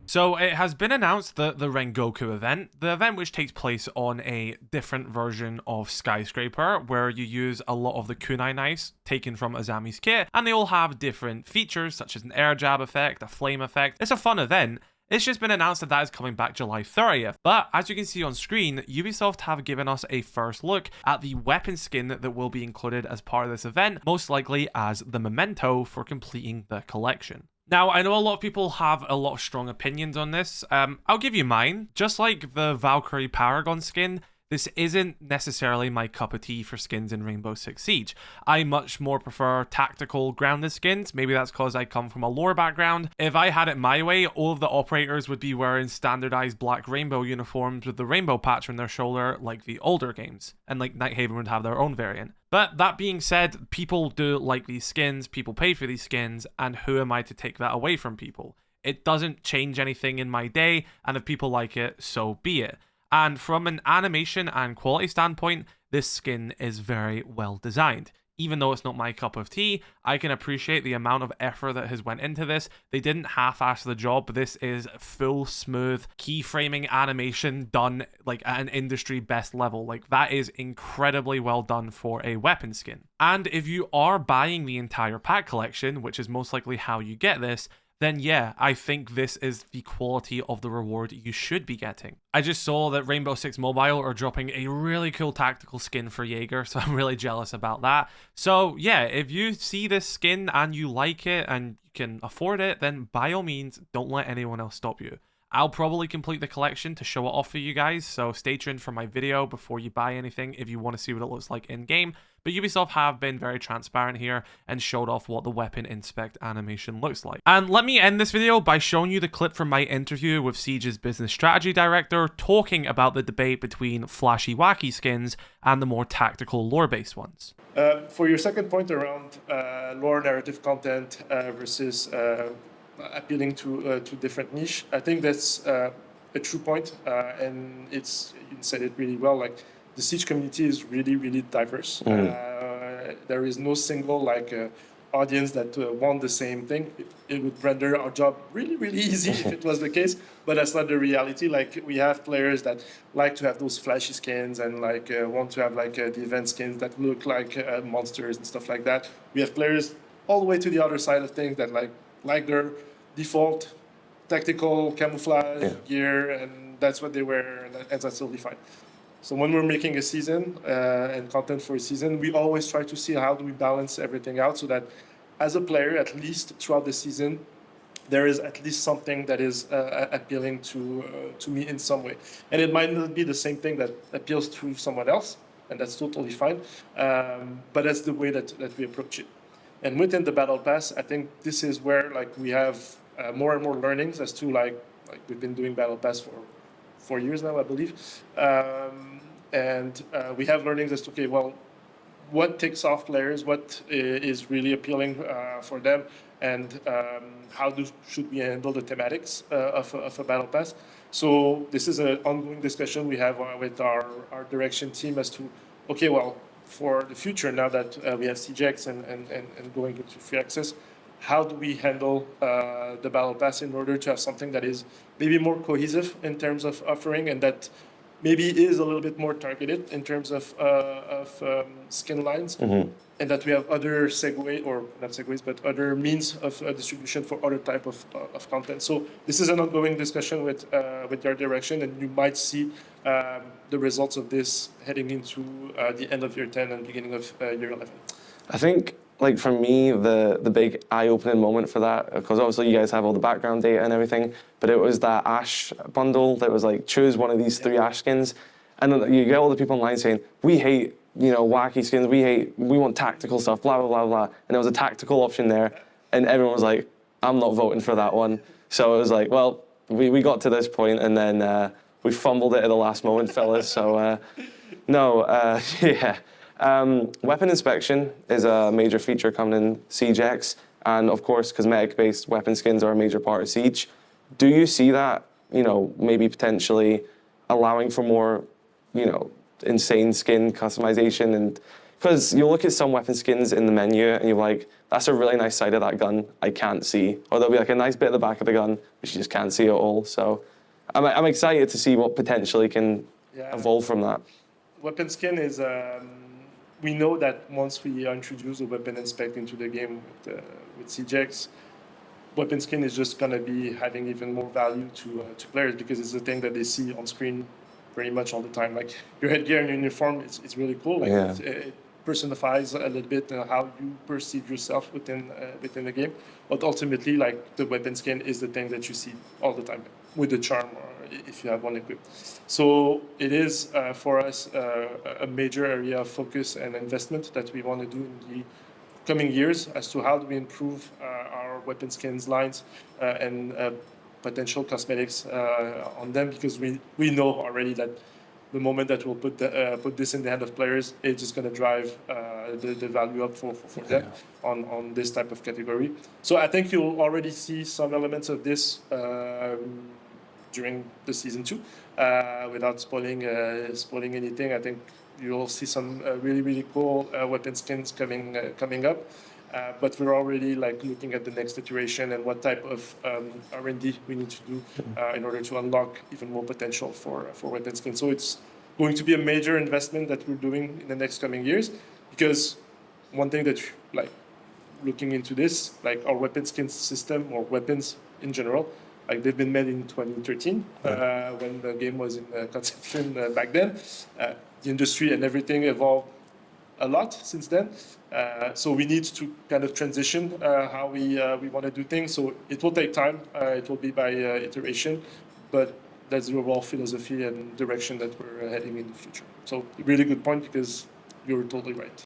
So it has been announced that the Rengoku event, the event which takes place on a different version of Skyscraper, where you use a lot of the kunai knives taken from Azami's kit, and they all have different features such as an air jab effect, a flame effect. It's a fun event. It's just been announced that is coming back July 30th. But as you can see on screen, Ubisoft have given us a first look at the weapon skin that will be included as part of this event, most likely as the memento for completing the collection. Now, I know a lot of people have a lot of strong opinions on this. I'll give you mine. Just like the Valkyrie Paragon skin, this isn't necessarily my cup of tea for skins in Rainbow Six Siege. I much more prefer tactical grounded skins. Maybe that's because I come from a lore background. If I had it my way, all of the operators would be wearing standardized black rainbow uniforms with the rainbow patch on their shoulder like the older games. And like Nighthaven would have their own variant. But that being said, people do like these skins, people pay for these skins, and who am I to take that away from people? It doesn't change anything in my day, and if people like it, so be it. And from an animation and quality standpoint, this skin is very well designed. Even though it's not my cup of tea, I can appreciate the amount of effort that has went into this. They didn't half-ass the job. This is full, smooth, keyframing animation done like at an industry best level. Like that is incredibly well done for a weapon skin. And if you are buying the entire pack collection, which is most likely how you get this, then yeah, I think this is the quality of the reward you should be getting. I just saw that Rainbow Six Mobile are dropping a really cool tactical skin for Jaeger, so I'm really jealous about that. So yeah, if you see this skin and you like it and you can afford it, then by all means, don't let anyone else stop you. I'll probably complete the collection to show it off for you guys, so stay tuned for my video before you buy anything if you want to see what it looks like in-game. But Ubisoft have been very transparent here and showed off what the weapon inspect animation looks like. And let me end this video by showing you the clip from my interview with Siege's business strategy director talking about the debate between flashy wacky skins and the more tactical lore-based ones. For your second point around lore narrative content versus appealing to different niche, I think that's a true point, and you said it really well. Like the Siege community is really diverse. There is no single audience that want the same thing. It would render our job really easy if it was the case, but that's not the reality. Like we have players that like to have those flashy skins and want to have the event skins that look like monsters and stuff like that. We have players all the way to the other side of things that like their default tactical camouflage gear, and that's what they wear, and that's totally fine. So when we're making a season and content for a season, we always try to see how do we balance everything out so that as a player, at least throughout the season, there is at least something that is appealing to me in some way. And it might not be the same thing that appeals to someone else, and that's totally fine. But that's the way that we approach it. And within the Battle Pass, I think this is where we have more and more learnings as to we've been doing Battle Pass for 4 years now, I believe. And we have learnings as to, okay, well, what takes off players, what is really appealing for them, and how should we handle the thematics of a Battle Pass. So this is an ongoing discussion we have with our direction team as to, okay, well, for the future, now that we have CJX and going into free access, how do we handle the Battle Pass in order to have something that is maybe more cohesive in terms of offering, and that maybe is a little bit more targeted in terms of skin lines, and that we have other other means of distribution for other type of content. So this is an ongoing discussion with your direction, and you might see the results of this heading into the end of year 10 and beginning of year 11. I think, for me, the big eye-opening moment for that, because obviously you guys have all the background data and everything, but it was that Ash bundle that was choose one of these 3 Ash skins, and then you get all the people online saying, we hate, wacky skins, we want tactical stuff, blah, blah, blah, blah, and there was a tactical option there, and everyone was like, I'm not voting for that one. So it was well, we got to this point, and then we fumbled it at the last moment, fellas, so yeah. Weapon inspection is a major feature coming in Siege X, and of course cosmetic-based weapon skins are a major part of Siege. Do you see that, maybe potentially allowing for more, insane skin customization and, because you look at some weapon skins in the menu and you're like, that's a really nice side of that gun I can't see. Or there'll be like a nice bit at the back of the gun which you just can't see at all. So I'm excited to see what potentially can evolve from that. Weapon skin is, we know that once we introduce a weapon inspect into the game with CJX, weapon skin is just going to be having even more value to players because it's the thing that they see on screen pretty much all the time. Like your headgear and your uniform, it's really cool. Like it personifies a little bit how you perceive yourself within the game. But ultimately, like the weapon skin is the thing that you see all the time with the charm, or if you have one equipped. So it is for us a major area of focus and investment that we want to do in the coming years as to how do we improve our weapon skins lines and potential cosmetics on them, because we know already that the moment that we'll put this in the hand of players, it's just going to drive the value up for them on this type of category. So I think you'll already see some elements of this during the season 2 without spoiling anything. I think you'll see some really cool weapon skins coming up. But we're already like looking at the next iteration and what type of R&D we need to do in order to unlock even more potential for weapon skins. So it's going to be a major investment that we're doing in the next coming years, because one thing that like looking into this, like our weapon skin system or weapons in general, like they've been made in 2013 when the game was in conception back then. The industry and everything evolved a lot since then. So we need to kind of transition how we want to do things. So it will take time. It will be by iteration, but that's the overall philosophy and direction that we're heading in the future. So really good point, because you're totally right.